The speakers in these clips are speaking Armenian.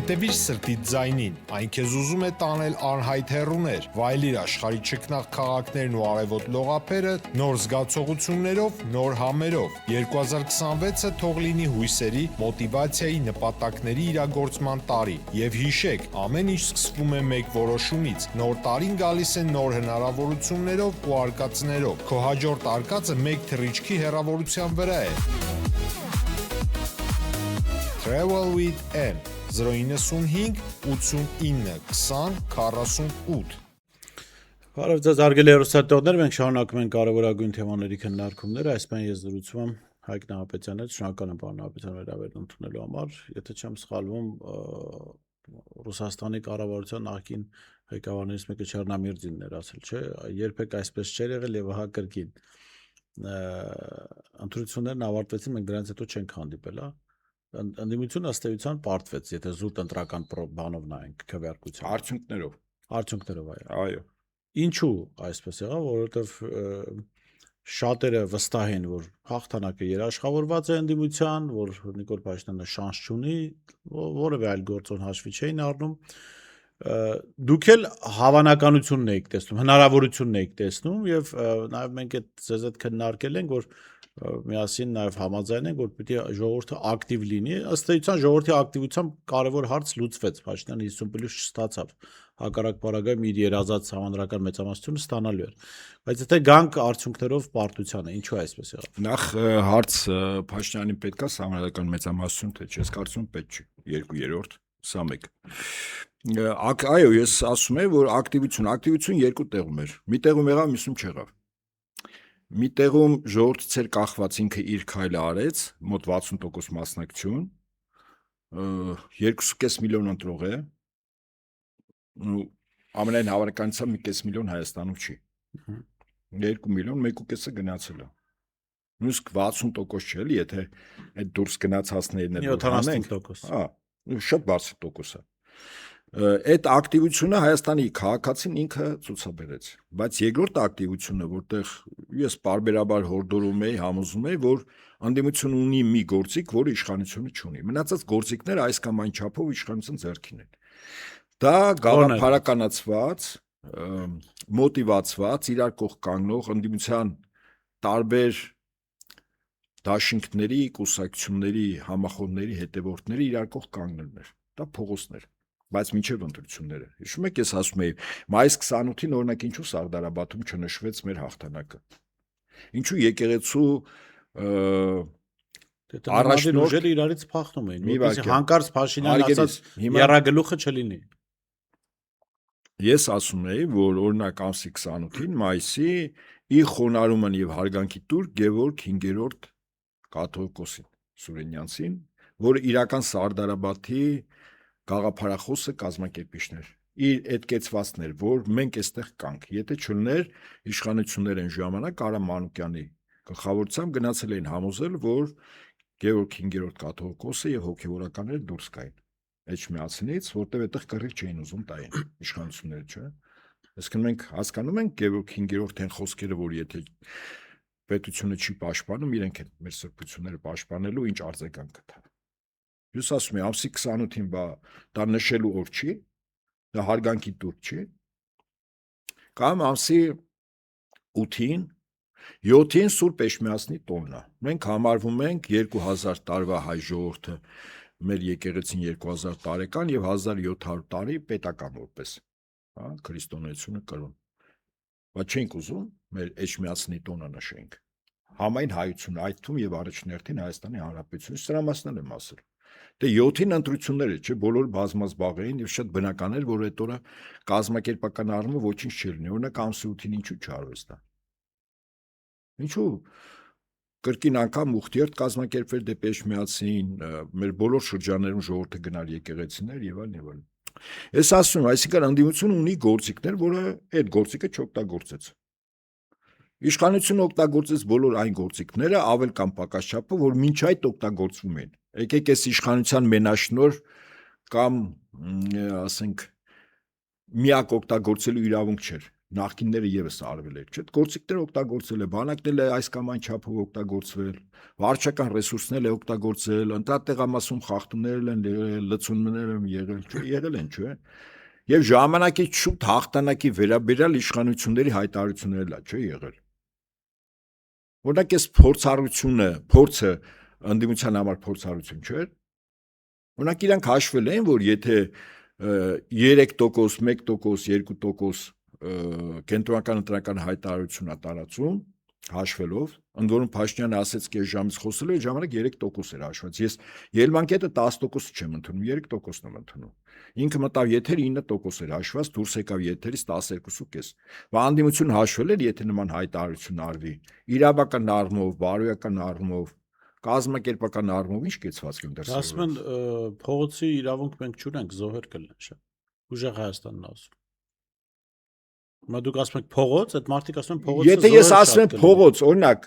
Հետևիր սրտիդ ձայնին, այն քեզ ուզում է տանել անհայտ հեռուներ, վայելիր աշխարհի չքնաղ քաղաքներն ու արևոտ լողափերը նոր զգացողություններով, նոր համերով։ 2026-ը թող լինի հույսերի, մոտիվացիայի, նպատակների իրագործման տարի։ Եվ հիշեք, ամեն ինչ սկսվում է մեկ որոշումից։ Նոր տարին գալիս է նոր հնարավորություններով ու արկածներով։ Քո հաջորդ արկածը մեկ թռիչքի հեռավորության վրա է։ Travel with M 095 89 20 48 Բարև ձեզ հարգելի հեռուստատողներ, մենք շարունակում ենք կարևորագույն թեմաների քննարկումները, այսպես ես զրուցում եմ Հայկ Նահապետյանի հետ, շնորհակալ եմ պարոն Նահապետյան վերաբերել ընդունելու համար, եթե չեմ սխալվում, Ռուսաստանի կառավարության նախկին ղեկավարներից մեկը Չեռնամիրձինն էր ասել, չէ, երբեք այսպես չէր եղել եւ ահա կրկին ընտրություններն ավարտվեցին, մենք դրանից հետո չենք հանդիպել, հա։ Ընդդիմությունը ըստ էության պարտվեց, եթե զուտ ընտրական բանով նայենք քվեարկությամբ։ Արդյունքներով, այո։ Ինչու այսպես եղավ, որովհետև շատերը վստահ են, որ հաղթանակը երաշխավորված է ընդդիմության, որ Նիկոլ Փաշինյանը շանս չունի, որևէ այլ գործոն հաշվի չէին առնում։ Դուք էլ հավանականությունն եք տեսնում, հնարավորությունն եք տեսնում եւ նաեւ մենք այդ ձեզ հետ քննարկել ենք, որ միասին նաև համաձայն ենք, որ պիտի ժողովուրդը ակտիվ լինի, ըստ էության ժողովրդի ակտիվությամբ կարևոր հարց լուծվեց, Փաշինյանը 50+ չստացավ, հակառակ պարագայում իր երազած համանդրական մեծամասնությունը ստանալու էր, բայց եթե գանք արդյունքներով պարտությանը, ինչու այսպես եղավ։ Նախ հարց Փաշինյանին պետքա համանդրական մեծամասնություն, թե չես կարծում պետք չի, 2/3, սա մեկ։ Այո, ես ասում եմ, որ ակտիվություն երկու տեղում էր, մի տեղում եղավ, մյուսում չեղավ։ Մի տեղում ժողովրդից էր կախված ինքը իր քայլը արեց, մոտ 60% մասնակցություն, 2.5 միլիոն ընտրող է, ամենայն հավանականությամբ մի կես միլիոն Հայաստանում չի, 2 միլիոն 1.5-ը գնացել է, նույնիսկ 60% չէ, եթե այդ դուրս գնացածներն էլ 70%, շատ բարձր տոկոս է։ Այդ ակտիվությունը Հայաստանի քաղաքացին ինքը ցուցաբերեց, բայց երկրորդ ակտիվությունը, որտեղ ես պարբերաբար հորդորում եի, համոզում եի, որ ընդդիմությունը ունի մի գործիք, որը իշխանությունը չունի։ Մնացած գործիքները այս կամ այն չափով իշխանության ձեռքին են։ Դա գաղափարականացված, մոտիվացված, իրար կողք կանգնող ընդդիմության տարբեր դաշինքների, կուսակցությունների, համախոհների հետևորդների իրար կողք կանգնելն էր։ Դա փողոցներ, բայց մինչև ընտրությունները։ Հիշում եք, ես ասում եի, մայիս 28-ին օրինակ ինչու Սաղդարաբադում չնշվեց մեր հաղթանակը։ Ինչու եկեղեցու առաջնորդները իրարից փախնում էին, որպեսզի հանկարծ Փաշինյանը ասած եռագլուխը չլինի։ Ես ասում եի, որ օրինակ ամսի 28-ին մայիսի ի խոնարհումն եւ հարգանքի տուր Գևորգ 5-րդ կաթողիկոսին Սուրենյանցին, որը իրական Սարդարաբադի գաղափարախոսը կազմակերպիչներ։ Իր այդ կեցվածն էր, որ մենք այստեղ կանք։ Եթե չլներ իշխանություններ են ժամանակ Արա Մանուկյանի գլխավորությամբ գնացել էին համոզել, որ Գևորգ 5-րդ կաթողիկոսը եւ հոգեվորականները դուրս գային Էջմիածնից, որտեղ այդտեղ կռիվ չէին ուզում տային իշխանությունները, չէ՞։ Այսինքն մենք հասկանում ենք Գևորգ 5-րդն խոսքերը, որ եթե պետությունը չի պաշտպանում, իրենք են մեր սրբությունները պաշտպանելու, ինչ արձագանք կտա։ Ես ասում եմ, ամսի 28-ին դա նշելու օր չի, դա հարգանքի տուր չի։ Կամ ամսի 8-ին, 7-ին Սուրբ Էջմիածնի տոնն է։ Մենք համարվում ենք 2000 տարվա հայ ժողովուրդը, մեր եկեղեցին 2000 տարեկան եւ 1700 տարի պետական որպես, հա, քրիստոնեությունը կրոն։ Բայց չենք ուզում մեր Էջմիածնի տոնը նշենք։ Համայն հայությունը, այդ թվում եւ առաջնորդին Հայաստանի Հանրապետություն, սրա մասն եմ ասել։ Դե 7-ին ընտրությունները, չէ, բոլոր բազմազբաղ էին եւ շատ բնական էր, որ այդ օրը կազմակերպական առումով ոչինչ չլինի։ Օրինակ ամսի 8-ին ինչու չարվեց դա։ Ինչու կրկին անգամ ուխտիերտ կազմակերպվել դեպի Էջմիածին, մեր բոլոր շրջաններում ժողովուրդը գնալ եկեղեցիներ եւ այլն եւ այլն։ Ես ասում եմ, այսինքն ընդդիմությունը ունի գործիքներ, որը այդ գործիքը չօգտագործեց։ Իշխանությունը օգտագործեց բոլոր այն գործիքները, ավել կամ պակաս չափով, որ մինչ այդ օգտագործվում են։ Եկեք այս իշխանության մենաշնոր կամ ասենք միակ օգտագործելու իրավունք չէր։ նախկինները եւս արվել էր, չէ՞։ Գործիքները օգտագործել է, բանակն էլ է այս կամ այն չափով օգտագործվել, վարչական ռեսուրսն էլ է օգտագործել, ընտրատեղամասում խախտումներ են եղել, լցոններ են եղել, չէ՞, եղել են, չէ՞։ Եվ ժամանակից շուտ հաղթանակի վերաբերյալ իշխանությունների հայտարարություններ լա, չէ՞ եղել։ Օրինակ այս փորձը ընդդիմության համար փորձառություն չէր։ Օրինակ իրանք հաշվել են, որ եթե 3%, 1%, 2% կենտրոնական ընտրական հայտարարություն է տարածում, հաշվելով, ընդ որում Փաշինյանը ասեց կես ժամից խոսելու այդ ժամանակ 3% էր հաշված։ Ես Ելմանկետը 10% չեմ ընդունում, 3%-ն եմ ընդունում։ Ինքը մտավ եթեր 9% էր հաշված, դուրս եկավ եթերից 12.5։ Վանդիմություն հաշվել էր, եթե նման հայտարարություն արվի, իրավական առումով, բարոյական առումով, կազմակերպական առումով ինչ կեցվածք են դրսևորվում։ Ասում են փողոցի իրավունք մենք չունենք, զոհեր կլինեն, շատ։ Ուժեղ Հայաստանն ասում։ Դուք ասում եք փողոց, այդ մարդիկ ասում են փողոցը։ Եթե ես ասում եմ փողոց, օրինակ,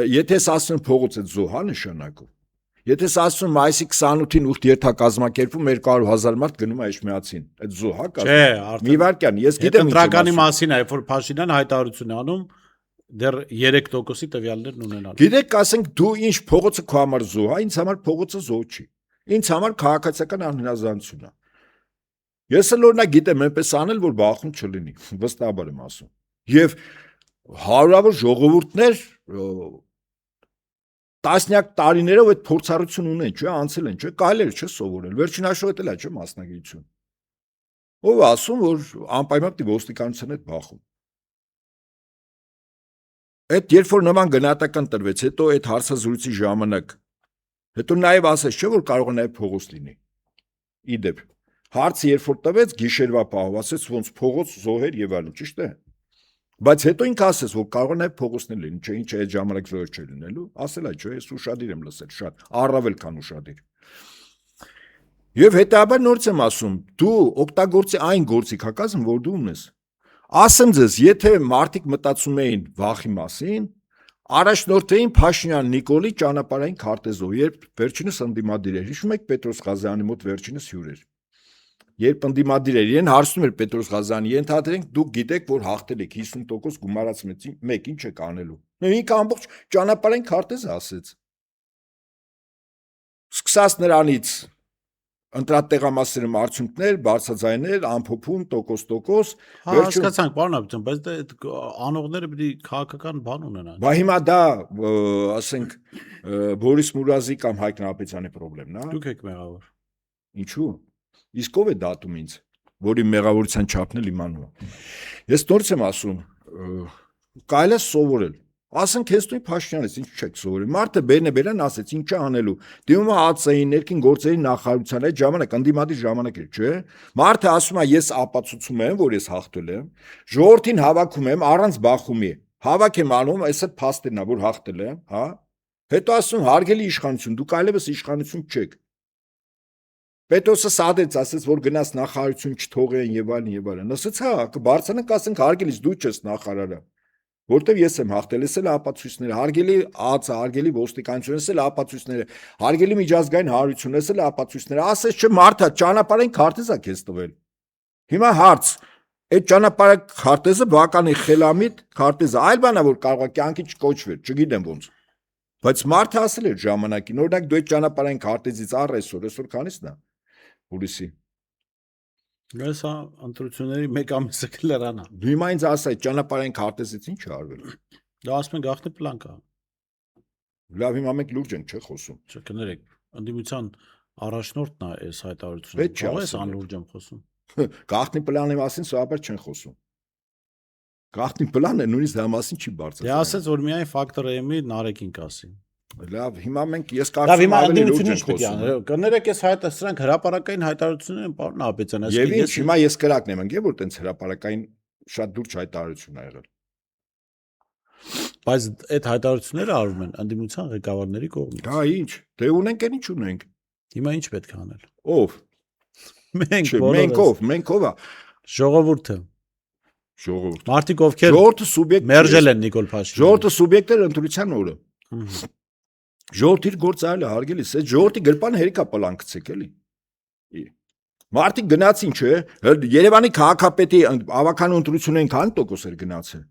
եթե ես ասում եմ փողոց, այդ զոհա նշանակում։ Եթե ես ասում եմ այսի 28-ին ուխտ երթա կազմակերպում 200,000 մարդ գնում է Էջմիածին, այդ զոհա կազմակերպում։ Չէ, արդեն։ Մի վարքյան, ես գիտեմ ընտրականի մասին է, երբ որ Փաշինյանը հայտարարություն է անում, դեռ 3%-ի տվյալներն ունենալ։ Գիտեք, ասենք դու ինչ փողոցը քո համար զոհ է, ինձ համար փողոցը զոհ չի։ Ինձ համար քաղաքացիական անհնազանդություն է։ Ես էլ օրինակ գիտեմ այնպես անել, որ բախում չլինի, վստահաբար եմ ասում։ Եվ հարյուրավոր ժողովուրդներ տասնյակ տարիներով այդ փորձառություն ունեն, չէ՞, անցել են, չէ՞, կարելի է չէ՞ սովորել։ Վերջին հաշվով էլ է, չէ՞, մասնագիտություն։ Ով է ասում, որ անպայման պիտի ոստիկանության հետ բախում։ Այդ երբ որ նման գնահատական տրվեց, հետո այդ հարցազրույցի ժամանակ, հետո նաև ասեց, չէ՞ որ կարող է նաև փողոց լինի։ Իդեպ, հարցը երբ որ տվեց, գիշերվա պահով ասեց ոնց փողոց, զոհեր եւ այլն, ճիշտ է։ Բայց հետո ինքը ասեց, որ կարող է նաև փողոցներ լինի, չէ՞ ինչ այդ ժամանակ զոհեր չէ լինելու, ասել է, չէ՞, ես ուշադիր եմ լսել, շատ, առավել քան ուշադիր։ Եվ հետաբար նորից եմ ասում, դու օգտագործի այն գործիքակազմը, որ դու ունես։ Ասեմ ձեզ, եթե մարդիկ մտածում էին վախի մասին, առաջնորդային Փաշինյան Նիկոլի ճանապարհային քարտեզով, երբ վերջինս ընդդիմադիր էր, հիշում եք Պետրոս Ղազարյանի մոտ վերջինս հյուր էր։ Երբ ընդդիմադիր էր, իրեն հարցնում էր Պետրոս Ղազարյանը, ենթադրենք դուք գիտեք, որ հաղթել եք 50% գումարած մեկ, ինչ եք անելու։ Ինքը ամբողջ ճանապարհային քարտեզը ասեց։ Սկսած նրանից ընտրատեղամասերում արդյունքներ, բարձրաձայներ, ամփոփում, տոկոս, հասկացանք, պարոն Աբիցյան, բայց դա այդ անողները պիտի քաղաքական բան ունենան։ Բա հիմա դա, ասենք, Բորիս Մուրազի կամ Հայկ Նահապետյանի խնդիրն է։ Դուք եք մեղավոր։ Ինչու՞։ Իսկ ով է դատում ինձ, որի մեղավորության չափն էլ իմանում։ Ես նորից եմ ասում, կարելի է սովորել։ Ասենք հենց նույն Փաշինյանից ինչ չեք սովորել։ Մարդը բերն է բերան ասեց ինչ է անելու։ Դիմում է ԱԾ-ին, ներքին գործերի նախարարության այդ ժամանակ ընդդիմադիր ժամանակ էր, չէ՞։ Մարդը ասում է ես ապացուցում եմ, որ ես հաղթել եմ։ Ժողովրդին հավաքում եմ առանց բախումի։ Հավաք եմ անում, այսը փաստերն է, որ հաղթել եմ, հա։ Հետո ասում հարգելի իշխանություն, դուք այլևս իշխանություն չեք։ Պետրոսը սադեց, ասեց, որ գնաց նախարարություն չթողեն եւ այլն եւ այլն։ Ասեց, հա, կբարձրանանք, ասենք հարգելիս դու չես նախարարը։ Որտեվ ես եմ հաղթել, ես էլ ապացույցները, հարգելի ԱԱՑ, հարգելի ոստիկանություն, ես էլ ապացույցները, հարգելի միջազգային հանրություն, ես էլ ապացույցները, ասես չէ մարդա, ճանապարհային քարտեզ է քեզ տվել։ Հիմա հարց, այդ ճանապարհային քարտեզը բականի խելամիտ քարտեզ է, այլ բան է որ կարող է կյանքի չկոչվեր, չգիտեմ ոնց։ Բայց մարդը ասել էր ժամանակին, օրինակ դու այդ ճանապարհային քարտեզից առ այսօր քանիսն է։ Հուլիսի։ Ես ընտրությունների 1 ամիսը կլրանա։ Դու հիմա ինձ ասա, այդ ճանապարհային քարտեզից ինչ է արվել։ Դա ասում են գաղտնի պլան կա։ Լավ, հիմա մենք լուրջ ենք, չէ՞ խոսում։ Չկներեք, ընդդիմության առաջնորդն է այս հայտարարությունը։ Բայց անլուրջ եմ խոսում։ Գաղտնի պլանի մասին սովորաբար չեն խոսում։ Գաղտնի պլանը նույնիսկ դա մասին չի բարձրացնում։ Դե ասեց, որ միայն ֆակտոր M-ի Նարեկին կասի։ Լավ, հիմա մենք ես կարծում եմ ավելի լուրջ ենք խոսում։ Կներեք, այս հայտը սրանք հրապարակային հայտարարություններ են, պարոն Աբիցյան, Եվ ինչ, հիմա ես կրակն եմ ընկել, որ տենց հրապարակային շատ լուրջ հայտարարություն ա եղել։ Բայց այդ հայտարարությունները արվում են ընդդիմության ղեկավարների կողմից։ Դա ինչ, դե ունենք այն ինչ ունենք։ Հիմա ինչ պետք է անել։ Ով։ Մենք ով է։ Ժողովուրդը։ Ժողովուրդ։ Մարդիկ ովքեր ժողովրդը սուբյեկտ մերժել են Նիկոլ Փաշինյանը։ Ժողովրդը սուբյեկտներ ընտրության օրը։ Ժողովրդի գործ այլ է հարգելիս, այդ ժողովրդի գրպանը հերիքա պլան գցեք էլի։ Մարդիկ գնացին, չէ։ Երևանի քաղաքապետի ավականու ընտրությունը այնքան տոկոս էր գնացել։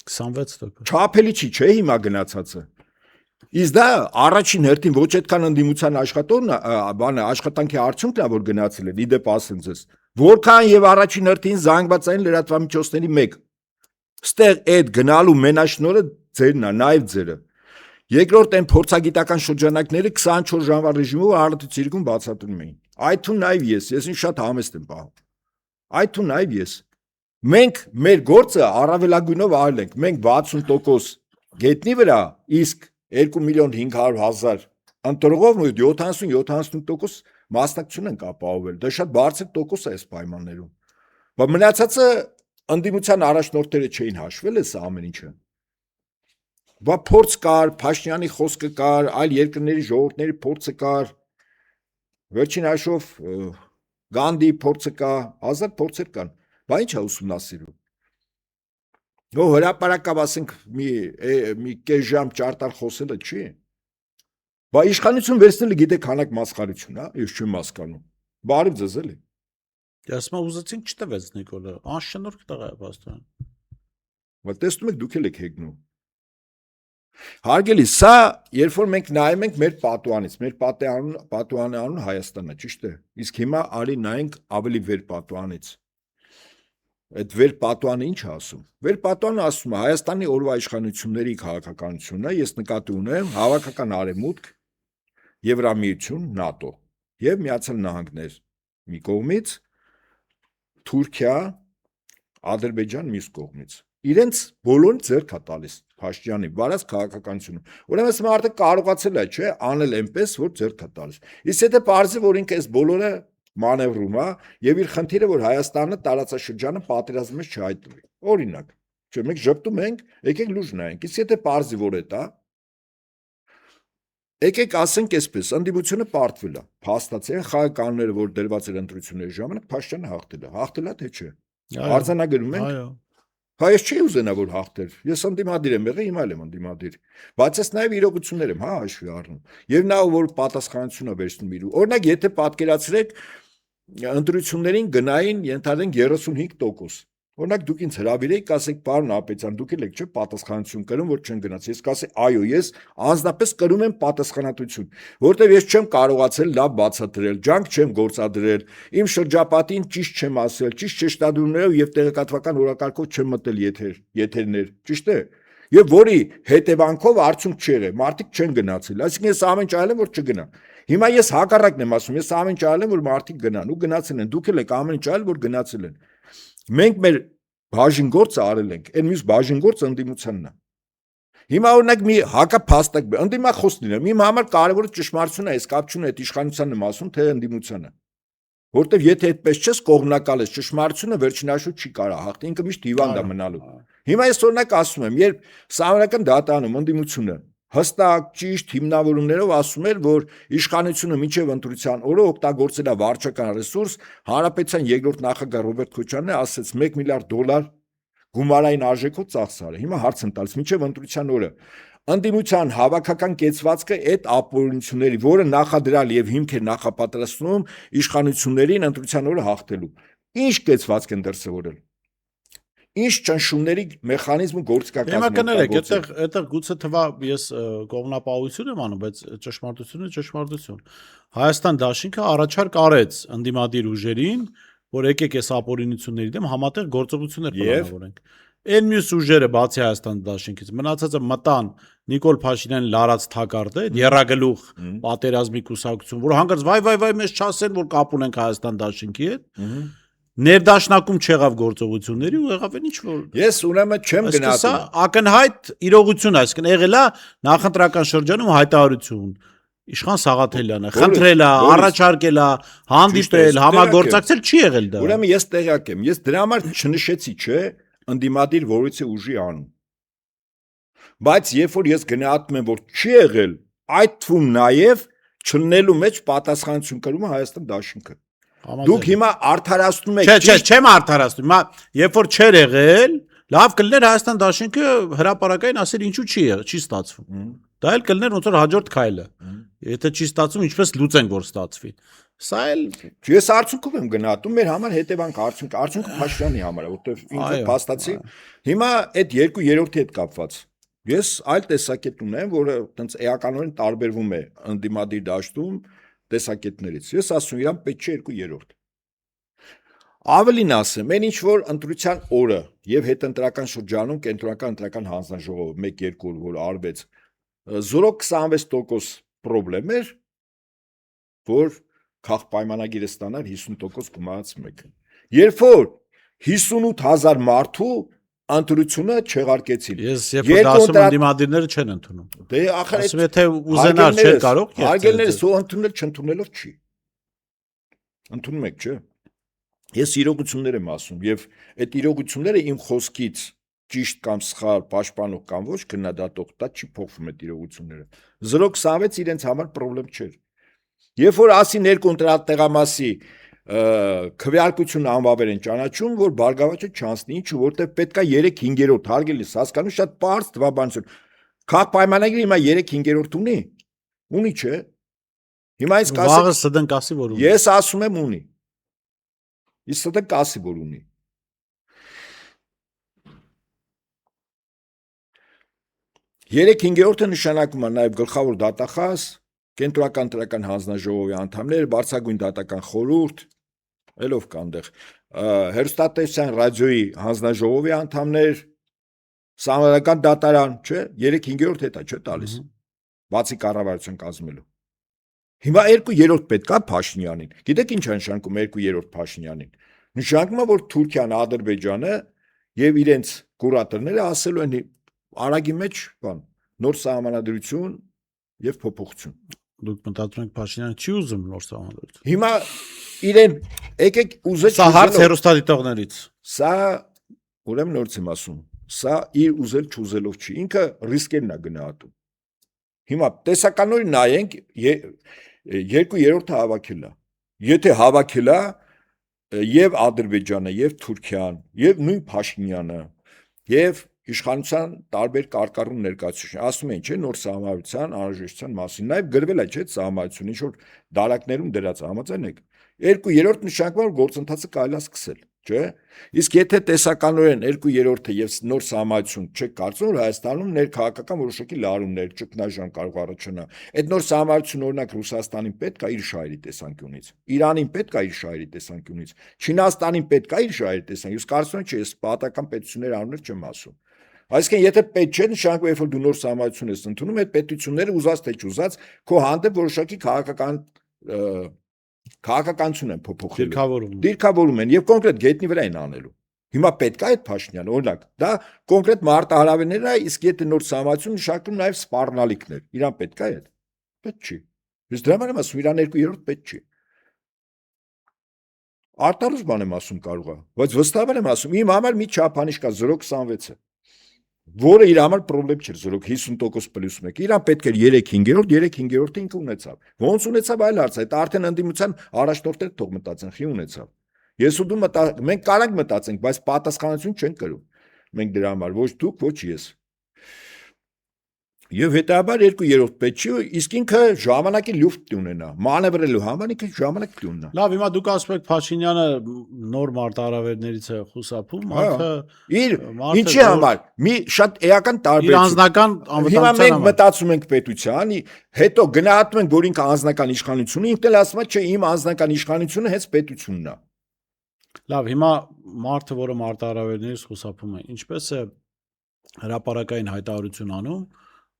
26%։ Չափելի չի, չէ, հիմա գնացածը։ Իսկ դա առաջին հերթին ոչ այդքան ընդդիմության աշխատանքի արդյունքն է, որ գնացել են, իդեպ ասեմ ձեզ։ Որքան եւ առաջին հերթին զանգվածային լրատվամիջոցների մեկ։ Ստեղ այդ գնալու մենաշնորը ձերն է, նաեւ ձերը։ Երկրորդ այն փորձագիտական շրջանակները 24 ժամվա ռեժիմով արտադրություն բացատրում էին։ Այդ թուն նաեւ ես ինձ շատ համեստ եմ պահում։ Այդ թուն նաեւ ես։ Մենք մեր գործը առավելագույնով արել ենք։ Մենք 60% գետնի վրա, իսկ 2.500.000 ընտրողով 70-78% մասնակցություն ենք ապահովել։ Դա շատ բարձր տոկոս է այս պայմաններում։ Բայց մնացածը ընդդիմության առաջնորդները չէին հաշվել այս ամեն ինչը։ Բա փորձ կար, Փաշինյանի խոսքը կար, այլ երկրների ժողովուրդների փորձը կար։ Վերջին հաշվով Գանդի փորձը կա, հազար փորձեր կան։ Բա ի՞նչ է ուսումնասիրում։ Ո հրապարակավ ասենք մի կես ժամ ճարտար խոսելը չի։ Բա իշխանություն վերցնելը գիտեք հանակ մասխարություն, հա, ես չեմ հասկանում։ Բարև ձեզ էլի։ Ասма ուզեցինք չտվեց Նիկոլը, անշնորհք տղա է բաստան։ Բայց տեսնում եք դուք էլ եք հեգնում։ Հարգելի, սա երբ որ մենք նայում ենք մեր պատուանից, մեր պատուանի անուն Հայաստանն է, ճիշտ է։ Իսկ հիմա արի նայենք ավելի վեր պատուանից։ Այդ վեր պատուանը ինչ է ասում։ Վեր պատուանը ասում է Հայաստանի օրվա իշխանությունների քաղաքականությունն է, ես նկատի ունեմ հավաքական արևմուտք, Եվրամիություն, ՆԱՏՕ եւ Միացյալ Նահանգներ մի կողմից, Թուրքիա, Ադրբեջան մյուս կողմից։ Իրենց բոլորը ձեռք է տալիս Փաշինյանի վարած քաղաքականությունը։ Ուրեմն այս մարդը կարողացել է, չէ, անել այնպես, որ ձեռք է տալիս։ Իսկ եթե բարձի, որ ինքը այս բոլորը մանևրում է եւ իր խնդիրը, որ Հայաստանը տարածաշրջանը պատերազմից չհայտնվի։ Օրինակ, չէ, մենք ճպտում ենք, եկեք լուր նայենք։ Իսկ եթե բարձի, որ է դա, եկեք ասենք այսպես, ընդդիմությունը պարտվել է, փաստացի են խաղականները, որ դրված էր ընտրությունների ժամանակ, Փաշինյանը հաղթել է թե չէ։ Արձանագրում ենք։ Այո։ Հա ես չի ուզենա որ հաղթեր։ Ես ընդդիմադիր եմ եղել, հիմա էլ եմ ընդդիմադիր։ Բայց ես նաև իրողություններ եմ, հա, հաշվի առնում։ Եվ նա որ պատասխանատվություն է վերցնում իր։ Օրինակ, եթե պատկերացրեք ընտրություններին գնային ենթադրենք 35%։ Օրինակ դուք ինձ հրավիրեիք, ասեք, պարոն Ապետյան, դուք եք չէ պատասխանատվություն կրում, որ չեն գնաց։ Ես կասեի, այո, ես անձնապես կրում եմ պատասխանատվություն, որտեղ ես չեմ կարողացել լավ բացատրել, ջանք չեմ գործադրել, իմ շրջապատին ճիշտ չեմ ասել, ճիշտ շեշտադրումներով եւ տեղեկատվական օրակարգով չեմ մտել եթերներ, ճիշտ է։ Եվ որի հետևանքով արդյունք չի եղել, մարդիկ չեն գնացել, այսինքն ես ամեն ինչ արել եմ, որ չգնա։ Հիմա ես հակառակն եմ ասում, ես ամեն ինչ արել եմ, որ մարդիկ գնան ու գնացել են, դուք էլ եք ամեն ինչ արել, որ գնացել են։ Մենք մեր բաժին գործը արել ենք, այն մյուս բաժին գործը ընդդիմությանն է։ Հիմա օրինակ մի հակափաստակ, ընդդիմախոս լինեմ, իմ համար կարևորը ճշմարտությունն է, այս կապ չունի այդ իշխանությանն եմ ասում, թե ընդդիմությանը։ Որտեվ եթե այդպես չես կողմնակալ ես, ճշմարտությունը վերջին հաշվով չի կարա հաղթի, ինքը միշտ հիվանդ է մնալու։ Հիմա ես օրինակ ասում եմ, երբ Սահմանական դատարանում ընդդիմությունը հստակ ճիշտ հիմնավորումներով ասում էր, որ իշխանությունը մինչև ընտրության օրը օգտագործել է վարչական ռեսուրս, հանրապետության երկրորդ նախագահ Ռոբերտ Քոչարյանն ասեց $1 միլիարդ գումարային արժեքով ծախսարը։ Հիմա հարց եմ տալիս, մինչև ընտրության օրը ընդդիմության հավաքական կեցվածքը այդ ապօրինությունների, որը նախադրյալ եւ հիմք է նախապատրաստում իշխանություններին ընտրության օրը հաղթելու։ Ինչ կեցվածք են դրսևորել։ Ինչ ճնշումների մեխանիզմը գործիքական Հիմա կներեք, այդտեղ գուցե թվա ես կողմնապահություն եմ անում, բայց ճշմարտությունը ճշմարտություն։ Հայաստան դաշինքը առաջարկ արեց ընդդիմադիր ուժերին, որ եկեք այս ապօրինությունների դեմ համատեղ գործողություններ պլանավորենք։ Այն մյուս ուժերը բացի Հայաստան դաշինքից մնացածը մտան Նիկոլ Փաշինյանի լարած թակարդը, երագլուխ պատերազմի կուսակցություն, որ հանկարծ վայ մեզ չասեն, որ կապ ունենք Հայաստան դաշինքի հետ։ Ներդաշնակում չեղավ գործողությունների ու եղավ այն ինչ որ ես ուրեմն չեմ գնացել։ Սա ակնհայտ իրողություն է, այսինքն եղել է նախընտրական շրջանում հայտարարություն։ Իշխան Սաղաթելյանը խնդրել է, առաջարկել է, հանդիպել, համագործակցել, չի եղել դա։ Ուրեմն ես տեղյակ եմ, ես դրա համար չնշեցի, չէ, ընդդիմադիր որից է ուժի անուն։ Բայց երբ որ ես գնահատում եմ, որ չի եղել, այդ թվում նաև չլնելու մեջ պատասխանատվություն կրում է Հայաստան դաշինքը։ Դուք հիմա արդարացնում եք։ Չէ, չեմ արդարացնում։ Հիմա երբ որ չեր եղել, լավ կլներ Հայաստան դաշինքը հրապարակային ասել ինչու չի ստացվում։ Դա էլ կլներ ոնց որ հաջորդ քայլը։ Եթե չի ստացվում, ինչպես լուծենք որ ստացվի։ Սա էլ Ես արդյունքում եմ գնահատում, մեր համար հետևանք արդյունքը Փաշինյանի համար է, որտեղ ինքը փաստացի հիմա այդ երկու երրորդի հետ կապված։ Ես այլ տեսակետ ունեմ, որը այտենց էականորեն տարբերվում է ընդդիմադիր դաշտում տեսակետներից։ Ես ասում եմ, իրան պետք չէ երկու երրորդ։ Ավելին ասեմ, այն ինչ որ ընտրության օրը եւ հետընտրական շրջանում կենտրոնական ընտրական հանձնաժողովը 1-2 օր որ արվեց 0.26% պրոբլեմ էր, որ քաղ պայմանագիրը ստանար 50% գումարած մեկը։ Երբ որ 58000 մարդու ընտրությունը չեղարկեցին։ Ես երբ որ ասում եմ դիմադիրները չեն ընդունում։ Դե ախր ասում եթե ուզենար չէ կարող հարգելները սո ընդունել չընդունելով չի։ Ընդունում եք, չէ։ Ես իրողություններ եմ ասում եւ այդ իրողությունները իմ խոսքից ճիշտ կամ սխալ պաշտպանող կամ ոչ քննադատող դա չի փոխվում այդ իրողությունները 0.26 իրենց համար խնդրեմ չէր երբ որ ասի ներքո ընտրատեղամասի քվեարկություն անվավեր են ճանաչում որ բարգավաճը չանցնի ինչու որտեվ պետքա 3/5 հարգելիս հասկանում շատ པարզ տվաբանություն քաղաք պայմանագիրը հիմա 3/5 ունի չէ հիմա այս կասի վաղը սդնկասի որ ունի ես ասում եմ ունի Իսկ դա կասի որ ունի 3/5 նշանակում է նաև գլխավոր դատախազ, կենտրոնական ընտրական հանձնաժողովի անդամներ, բարձրագույն դատական խորհուրդ, ելով կանդեղ, հեռուստատեսության ռադիոյի հանձնաժողովի անդամներ, սահմանադրական դատարան, չէ, 3/5 հետա չէ տալիս, բացի կառավարության կազմելու։ Հիմա 2/3 պետք է Փաշինյանին։ Գիտեք ինչ է նշանակում 2/3 Փաշինյանին։ Նշանակում է որ Թուրքիան, Ադրբեջանը եւ իրենց կուրատորները ասելու են արագի մեջ բան նոր սահմանադրություն եւ փոփոխություն։ Դուք մտածում եք Փաշինյանը չի ուզում նոր սահմանադրություն։ Հիմա իրեն եկեք ուզել Սա հարց հեռուստադիտողներից։ Սա ուրեմն նորից եմ ասում, սա իր ուզել չուզելով չի, ինքը ռիսկերն է գնահատում։ Հիմա տեսականորեն նայենք 2/3 հավաքել է։ Եթե հավաքել է եւ Ադրբեջանը, եւ Թուրքիան, եւ նույն Փաշինյանը, եւ իշխանության տարբեր կարկառուն ներկայացուցիչ ասում են, չէ, նոր սահմանադրության անհրաժեշտության մասին, նաեւ գրվել է, չէ, սահմանադրություն, ինչ որ դարակներում դրած համաձայն եք։ 2/3 նշանակում է որ գործընթացը կարելի է սկսել, չէ։ Իսկ եթե տեսականորեն 2/3-ը եւ նոր սահմանադրություն չեք կարծում, որ Հայաստանում ներքաղաքական որոշակի լարումներ, ճգնաժամ կարող առաջանա։ Այդ նոր սահմանադրությունը օրինակ Ռուսաստանին պետք է իր շահերի տեսանկյունից, Իրանին պետք է իր շահերի տեսանկյունից, Չինաստանին պետք է իր շահերի տեսանկյունից։ Ես կարծում եմ, չէ, ես պատահական պետությունների անուններ չեմ ասում։ Այսինքն եթե պետք չէ նշանակում երբ որ դու նոր սահմանադրություն ես ընդունում այդ պետությունները ուզած թե չուզած քո հանդեպ որոշակի քաղաքականություն են փոփոխելու դիրքավորում են եւ կոնկրետ գետնի վրա են անելու հիմա պետք է այդ Փաշինյանը օրինակ դա կոնկրետ մարտահրավերներ է իսկ եթե նոր սահմանադրություն նշանակում նաեւ սպառնալիքներ իրան պետք է այդ պետք չի ես դրա համար եմ ասում իրան 2/3 պետք չի արտարուս բան եմ ասում կարող է բայց վստահաբար եմ ասում իմ համար մի չափանիշ կա 0.26-ը որը իր համար խնդրեմ չէր 0.50% պլյուս 1 իրան պետք էր 3/5 3/5 ինքը ունեցավ ոնց ունեցավ այլ հարց է դա արդեն ընդդիմության առաջնորդները թող մտածեն խի ունեցավ ես ու դու մենք կարանք մտածենք բայց պատասխանատվություն չենք կրում մենք դրա համար ոչ դուք ոչ ես Եվ հետաբար 2/3 պետք չի, իսկ ինքը ժամանակի լուֆտ ունենա, մանևրելու համար ինքը ժամանակ ունենա։ Լավ, հիմա դուք ասում եք Փաշինյանը նոր մարտահրավերներից է խուսափում, մարդը իր ինչի համար մի շատ էական տարբերություն։ Իր անձնական Հիմա մենք մտածում ենք պետության, հետո գնահատում ենք, որ ինքը անձնական իշխանություն ունի, ինքն էլ ասում է, չէ, իմ անձնական իշխանությունը հենց պետությունն է։ Լավ, հիմա մարդը, որը մարտահրավերներից խուսափում է, ինչպես է հրապարակային հայտարարություն անում